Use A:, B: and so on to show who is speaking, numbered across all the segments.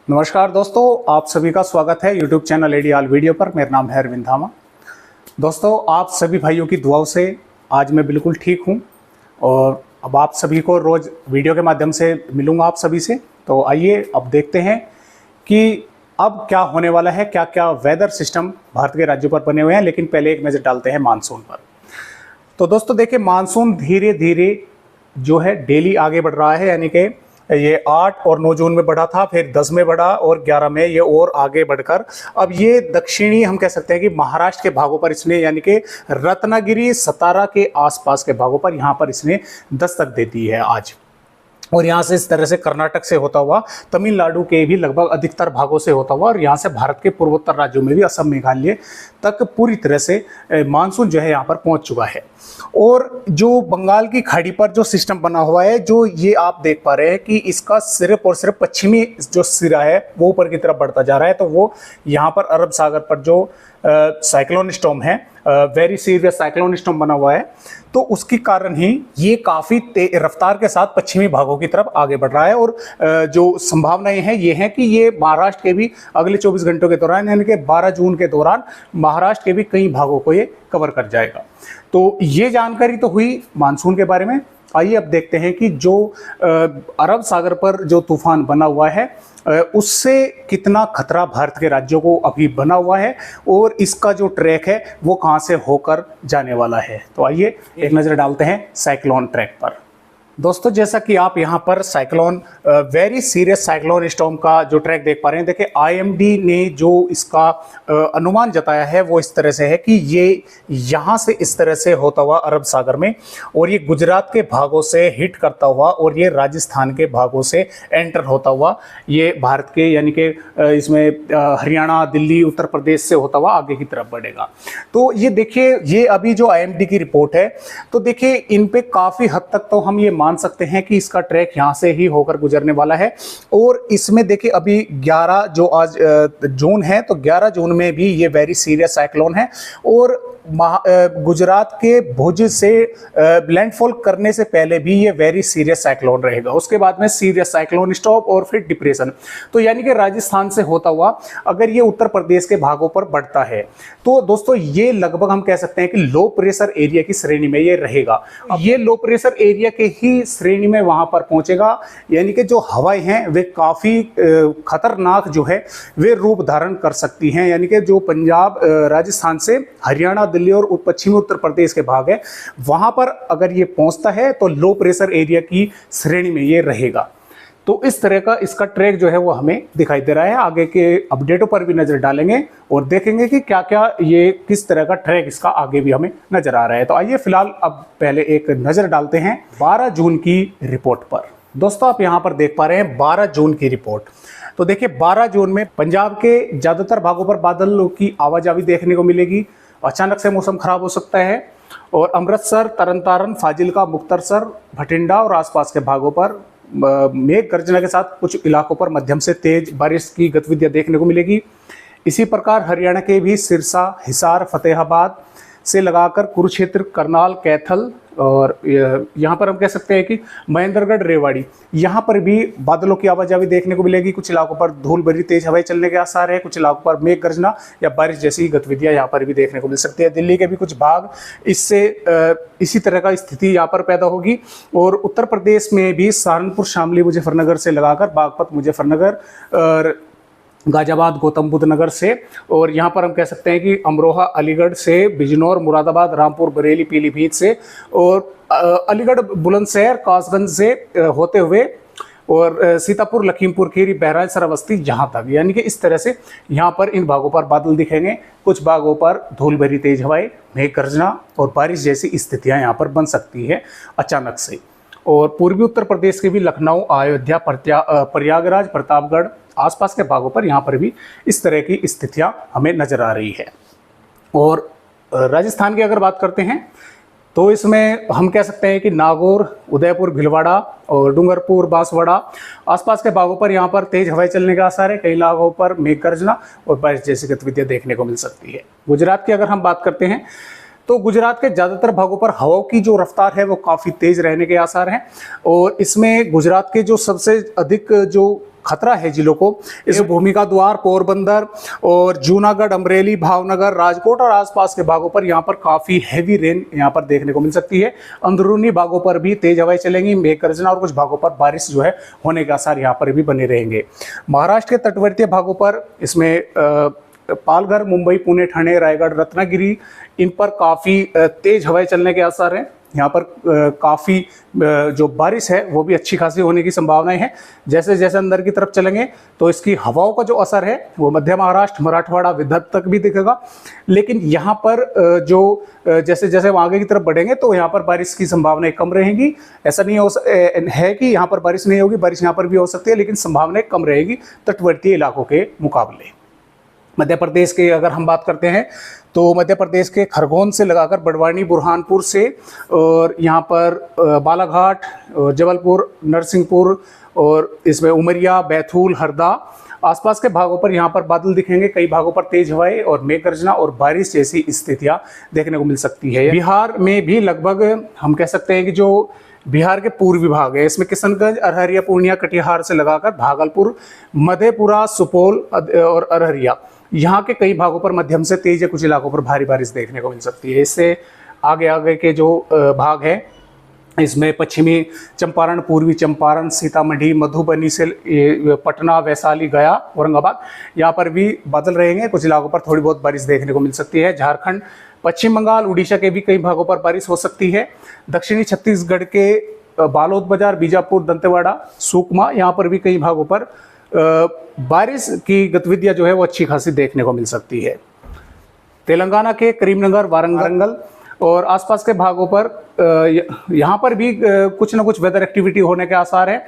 A: नमस्कार दोस्तों, आप सभी का स्वागत है यूट्यूब चैनल एडीआल वीडियो पर। मेरा नाम है अरविंद धामा। दोस्तों, आप सभी भाइयों की दुआओं से आज मैं बिल्कुल ठीक हूं और अब आप सभी को रोज़ वीडियो के माध्यम से मिलूंगा आप सभी से। तो आइए अब देखते हैं कि अब क्या होने वाला है, क्या क्या वेदर सिस्टम भारत के राज्यों पर बने हुए हैं। लेकिन पहले एक नज़र डालते हैं मानसून पर। तो दोस्तों देखिए, मानसून धीरे धीरे जो है डेली आगे बढ़ रहा है। यानी कि ये 8 और 9 जून में बढ़ा था, फिर 10 में बढ़ा और 11 में ये और आगे बढ़कर अब ये दक्षिणी हम कह सकते हैं कि महाराष्ट्र के भागों पर इसने, यानी कि रत्नागिरी सतारा के आसपास के भागों पर यहाँ पर इसने दस्तक दे दी है आज। और यहाँ से इस तरह से कर्नाटक से होता हुआ तमिलनाडु के भी लगभग अधिकतर भागों से होता हुआ और यहाँ से भारत के पूर्वोत्तर राज्यों में भी असम मेघालय तक पूरी तरह से मानसून जो है यहाँ पर पहुँच चुका है। और जो बंगाल की खाड़ी पर जो सिस्टम बना हुआ है, जो ये आप देख पा रहे हैं कि इसका सिर्फ और सिर्फ पश्चिमी जो सिरा है वो ऊपर की तरफ बढ़ता जा रहा है। तो वो यहाँ पर अरब सागर पर जो साइक्लोन स्टॉर्म है, वेरी सीरियस साइक्लोन स्टॉर्म बना हुआ है, तो उसके कारण ही ये काफ़ी रफ्तार के साथ पश्चिमी भागों की तरफ आगे बढ़ रहा है। और जो संभावनाएं हैं ये हैं कि ये महाराष्ट्र के भी अगले 24 घंटों के दौरान, यानी कि 12 जून के दौरान महाराष्ट्र के भी कई भागों को ये कवर कर जाएगा। तो ये जानकारी तो हुई मानसून के बारे में। आइए अब देखते हैं कि जो अरब सागर पर जो तूफान बना हुआ है उससे कितना खतरा भारत के राज्यों को अभी बना हुआ है और इसका जो ट्रैक है वो कहां से होकर जाने वाला है। तो आइए एक नज़र डालते हैं साइक्लोन ट्रैक पर। दोस्तों, जैसा कि आप यहाँ पर cyclone very serious cyclone storm का जो ट्रैक देख पा रहे हैं, देखिए आईएमडी ने जो इसका अनुमान जताया है वो इस तरह से है कि ये यहाँ से इस तरह से होता हुआ अरब सागर में और ये गुजरात के भागों से हिट करता हुआ और ये राजस्थान के भागों से एंटर होता हुआ ये भारत के, यानी कि इसमें हरियाणा, दिल्ली, उत्तर प्रदेश से होता हुआ आगे की तरफ बढ़ेगा। तो ये देखिए, ये अभी जो आईएमडी की रिपोर्ट है, तो देखिए इन पे काफ़ी हद तक तो हम ये मान सकते हैं कि इसका ट्रैक यहां से ही होकर गुजरने वाला है। और इसमें देखिए अभी 11 जो आज जून है, तो 11 जून में भी ये वेरी सीरियस साइक्लोन है और गुजरात के भुज से लैंडफॉल करने से पहले भी ये वेरी सीरियस साइक्लोन रहेगा। उसके बाद में सीरियस साइक्लोन स्टॉप और फिर डिप्रेशन। तो यानी कि राजस्थान से होता हुआ अगर ये उत्तर प्रदेश के भागों पर बढ़ता है तो दोस्तों ये लगभग हम कह सकते हैं कि लो प्रेशर एरिया की श्रेणी में ये रहेगा। अब ये लो प्रेशर एरिया के ही श्रेणी में वहां पर पहुंचेगा, यानी कि जो हवाएं हैं वे काफी खतरनाक जो है वे रूप धारण कर सकती हैं। यानी कि जो पंजाब, राजस्थान से हरियाणा, दिल्ली और पश्चिमी उत्तर प्रदेश के भाग है, वहां पर अगर ये पहुंचता है तो लो प्रेशर एरिया की श्रेणी में ये रहेगा। तो इस तरह का इसका ट्रैक जो है वो हमें दिखाई दे रहा है। आगे के अपडेटों पर भी नजर डालेंगे और देखेंगे कि क्या क्या ये किस तरह का ट्रैक इसका आगे भी हमें नजर आ रहा है। तो आइए फिलहाल अब पहले एक नजर डालते हैं 12 जून की रिपोर्ट पर। दोस्तों, आप यहां पर देख पा रहे हैं 12 जून की रिपोर्ट। तो देखिए 12 जून में पंजाब के ज्यादातर भागों पर बादलों की आवाजावी देखने को मिलेगी। अचानक से मौसम खराब हो सकता है और अमृतसर, तरनतारन, फाजिलका, मुक्तसर, भटिंडा और आसपास के भागों पर मेघ गर्जना के साथ कुछ इलाकों पर मध्यम से तेज बारिश की गतिविधियां देखने को मिलेगी। इसी प्रकार हरियाणा के भी सिरसा, हिसार, फतेहाबाद से लगाकर कुरुक्षेत्र, करनाल, कैथल और यहाँ पर हम कह सकते हैं कि महेंद्रगढ़, रेवाड़ी, यहाँ पर भी बादलों की आवाजावी देखने को मिलेगी। कुछ इलाकों पर धूल भरी तेज हवाएं चलने के आसार है। कुछ इलाकों पर मेघ गर्जना या बारिश जैसी गतिविधियां यहाँ पर भी देखने को मिल सकती है। दिल्ली के भी कुछ भाग इससे इसी तरह का स्थिति यहाँ पर पैदा होगी। और उत्तर प्रदेश में भी सहारनपुर, शामली, मुजफ्फरनगर से लगाकर बागपत, मुजफ्फरनगर और गाजियाबाद, गौतम बुद्ध नगर से, और यहाँ पर हम कह सकते हैं कि अमरोहा, अलीगढ़ से, बिजनौर, मुरादाबाद, रामपुर, बरेली, पीलीभीत से और अलीगढ़, बुलंदशहर, कासगंज से होते हुए और सीतापुर, लखीमपुर खीरी, बहराइच, श्रावस्ती, यहाँ तक। यानी कि इस तरह से यहाँ पर इन भागों पर बादल दिखेंगे। कुछ भागों पर धूल भरी तेज हवाएं, मेघ गर्जना और बारिश जैसी स्थितियाँ यहाँ पर बन सकती है अचानक से। और पूर्वी उत्तर प्रदेश के भी लखनऊ, अयोध्या, प्रयागराज, प्रतापगढ़ आसपास के भागों पर यहाँ पर भी इस तरह की स्थितियाँ हमें नजर आ रही है। और राजस्थान की अगर बात करते हैं तो इसमें हम कह सकते हैं कि नागौर, उदयपुर, भीलवाड़ा और डूंगरपुर, बांसवाड़ा आसपास के भागों पर यहाँ पर तेज हवाएं चलने का आसार है। कई इलाकों पर मेघ गर्जना और बारिश जैसी गतिविधियां देखने को मिल सकती है। गुजरात की अगर हम बात करते हैं तो गुजरात के ज़्यादातर भागों पर हवाओं की जो रफ्तार है वो काफ़ी तेज़ रहने के आसार हैं। और इसमें गुजरात के जो सबसे अधिक जो खतरा है जिलों को। इस भूमि का द्वार पोरबंदर और जूनागढ़, अमरेली, भावनगर, राजकोट और आसपास के भागों पर यहाँ पर काफी हैवी रेन यहाँ पर देखने को मिल सकती है। अंदरूनी भागों पर भी तेज हवाएं चलेंगी, मेघ गर्जना और कुछ भागों पर बारिश जो है होने के आसार यहाँ पर भी बने रहेंगे। महाराष्ट्र के तटवर्तीय भागों पर इसमें पालघर, मुंबई, पुणे, ठाणे, रायगढ़, रत्नागिरी, इन पर काफ़ी तेज हवाएं चलने के आसार हैं। यहाँ पर काफ़ी जो बारिश है वो भी अच्छी खासी होने की संभावनाएं हैं। जैसे जैसे अंदर की तरफ चलेंगे तो इसकी हवाओं का जो असर है वो मध्य महाराष्ट्र, मराठवाड़ा, विदर्भ तक भी दिखेगा। लेकिन यहाँ पर जो जैसे जैसे हम आगे की तरफ बढ़ेंगे तो यहाँ पर बारिश की संभावनाएं कम रहेंगी। ऐसा नहीं है कि यहाँ पर बारिश नहीं होगी, बारिश यहाँ पर भी हो सकती है, लेकिन संभावनाएं कम रहेगी तटवर्तीय इलाकों के मुकाबले। मध्य प्रदेश के अगर हम बात करते हैं तो मध्य प्रदेश के खरगोन से लगाकर बड़वानी, बुरहानपुर से और यहाँ पर बालाघाट, जबलपुर, नरसिंहपुर और इसमें उमरिया, बैतूल, हरदा, आसपास के भागों पर यहाँ पर बादल दिखेंगे। कई भागों पर तेज हवाएं और मेघ गर्जना और बारिश जैसी स्थितियाँ देखने को मिल सकती है। बिहार में भी लगभग हम कह सकते हैं कि जो बिहार के पूर्वी भाग है इसमें किशनगंज, अररिया, पूर्णिया, कटिहार से लगाकर भागलपुर, मधेपुरा, सुपौल और अररिया, यहाँ के कई भागों पर मध्यम से तेज या कुछ इलाकों पर भारी बारिश देखने को मिल सकती है। इससे आगे आगे के जो भाग है इसमें पश्चिमी चंपारण, पूर्वी चंपारण, सीतामढ़ी, मधुबनी से पटना, वैशाली, गया, औरंगाबाद, यहाँ पर भी बादल रहेंगे। कुछ इलाकों पर थोड़ी बहुत बारिश देखने को मिल सकती है। झारखंड, पश्चिम बंगाल, उड़ीसा के भी कई भागों पर बारिश हो सकती है। दक्षिणी छत्तीसगढ़ के बालोद बाजार, बीजापुर, दंतेवाड़ा, सुकमा, यहाँ पर भी कई भागों पर बारिश की गतिविधियां जो है वो अच्छी खासी देखने को मिल सकती है। तेलंगाना के करीमनगर, वारंगल और आसपास के भागों पर यहाँ पर भी कुछ न कुछ वेदर एक्टिविटी होने के आसार है।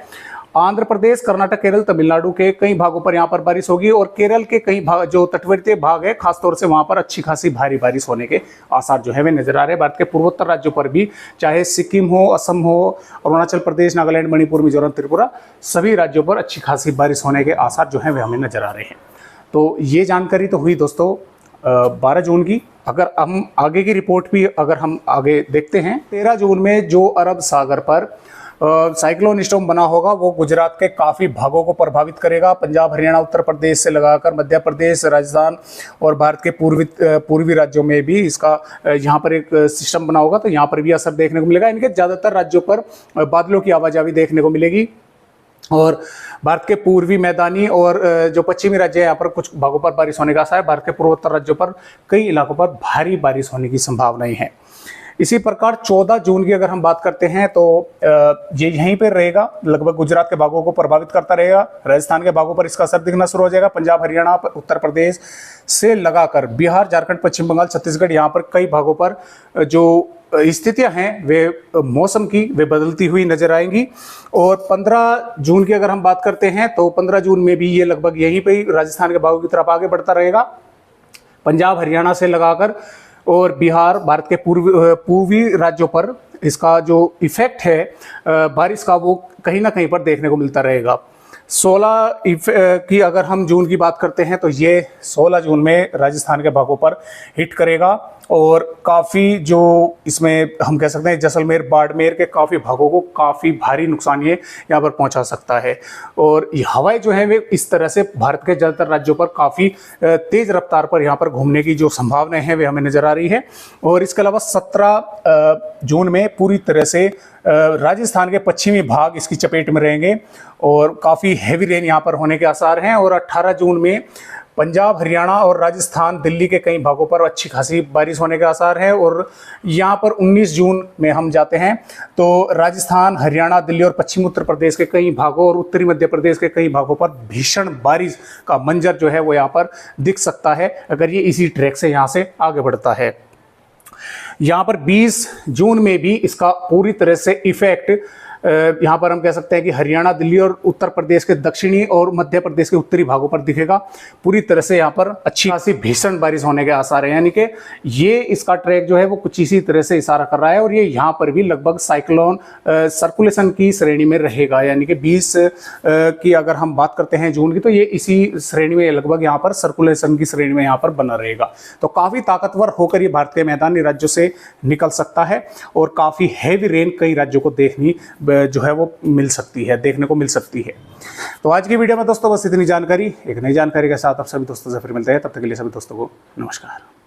A: आंध्र प्रदेश, कर्नाटक, केरल, तमिलनाडु के कई भागों पर यहाँ पर बारिश होगी और केरल के कई भाग जो तटवर्तीय भाग है खासतौर से वहाँ पर अच्छी खासी भारी बारिश होने के आसार जो है वे नजर आ रहे हैं। भारत के पूर्वोत्तर राज्यों पर भी, चाहे सिक्किम हो, असम हो, अरुणाचल प्रदेश, नागालैंड, मणिपुर, मिजोरम, त्रिपुरा, सभी राज्यों पर अच्छी खासी बारिश होने के आसार जो है वे हमें नजर आ रहे हैं। तो ये जानकारी तो हुई दोस्तों 12 जून की। अगर हम आगे की रिपोर्ट भी अगर हम आगे देखते हैं, 13 जून में जो अरब सागर पर साइक्लोन स्टॉर्म बना होगा वो गुजरात के काफ़ी भागों को प्रभावित करेगा। पंजाब, हरियाणा, उत्तर प्रदेश से लगाकर मध्य प्रदेश, राजस्थान और भारत के पूर्वी राज्यों में भी इसका यहाँ पर एक सिस्टम बना होगा, तो यहाँ पर भी असर देखने को मिलेगा। इनके ज़्यादातर राज्यों पर बादलों की आवाजाही देखने को मिलेगी और भारत के पूर्वी, मैदानी और जो पश्चिमी राज्य है यहाँ पर कुछ भागों पर बारिश होने का आसार है। भारत के पूर्वोत्तर राज्यों पर कई इलाकों पर भारी बारिश होने की संभावनाएं हैं। इसी प्रकार 14 जून की अगर हम बात करते हैं तो ये यहीं पर रहेगा, लगभग गुजरात के भागों को प्रभावित करता रहेगा। राजस्थान के भागों पर इसका असर दिखना शुरू हो जाएगा। पंजाब, हरियाणा, उत्तर प्रदेश से लगाकर बिहार, झारखंड, पश्चिम बंगाल, छत्तीसगढ़, यहाँ पर कई भागों पर जो स्थितियां हैं वे मौसम की वे बदलती हुई नजर आएंगी। और 15 जून की अगर हम बात करते हैं तो 15 जून में भी ये लगभग यहीं पे ही राजस्थान के भागों की तरफ आगे बढ़ता रहेगा। पंजाब, हरियाणा से लगाकर और बिहार, भारत के पूर्वी राज्यों पर इसका जो इफेक्ट है बारिश का वो कहीं ना कहीं पर देखने को मिलता रहेगा। 16 की अगर हम जून की बात करते हैं तो ये 16 जून में राजस्थान के भागों पर हिट करेगा और काफ़ी जो इसमें हम कह सकते हैं जैसलमेर, बाड़मेर के काफ़ी भागों को काफ़ी भारी नुकसान ये यहाँ पर पहुँचा सकता है। और ये हवाएं जो है वे इस तरह से भारत के ज़्यादातर राज्यों पर काफ़ी तेज़ रफ्तार पर यहाँ पर घूमने की जो संभावनाएं हैं वे हमें नज़र आ रही है। और इसके अलावा 17 जून में पूरी तरह से राजस्थान के पश्चिमी भाग इसकी चपेट में रहेंगे और काफ़ी हैवी रेन यहाँ पर होने के आसार हैं। और 18 जून में पंजाब, हरियाणा और राजस्थान, दिल्ली के कई भागों पर अच्छी खासी बारिश होने के आसार है। और यहाँ पर 19 जून में हम जाते हैं तो राजस्थान, हरियाणा, दिल्ली और पश्चिम उत्तर प्रदेश के कई भागों और उत्तरी मध्य प्रदेश के कई भागों पर भीषण बारिश का मंजर जो है वो यहाँ पर दिख सकता है अगर ये इसी ट्रैक से यहाँ से आगे बढ़ता है। यहाँ पर 20 जून में भी इसका पूरी तरह से इफेक्ट यहाँ पर हम कह सकते हैं कि हरियाणा, दिल्ली और उत्तर प्रदेश के दक्षिणी और मध्य प्रदेश के उत्तरी भागों पर दिखेगा। पूरी तरह से यहाँ पर अच्छी खासी भीषण बारिश होने के आसार है, यानी कि ये इसका ट्रैक जो है वो कुछ इसी तरह से इशारा कर रहा है और ये यहाँ पर भी लगभग साइक्लोन सर्कुलेशन की श्रेणी में रहेगा। यानी कि 20 की अगर हम बात करते हैं जून की तो ये इसी श्रेणी में लगभग यहाँ पर सर्कुलेशन की श्रेणी में यहाँ पर बना रहेगा। तो काफ़ी ताकतवर होकर ये भारत के मैदानी राज्यों से निकल सकता है और काफ़ी हैवी रेन कई राज्यों को देखनी जो है वो मिल सकती है, देखने को मिल सकती है। तो आज की वीडियो में दोस्तों बस इतनी जानकारी, एक नई जानकारी के साथ आप सभी दोस्तों से फिर मिलते हैं। तब तक के लिए सभी दोस्तों को नमस्कार।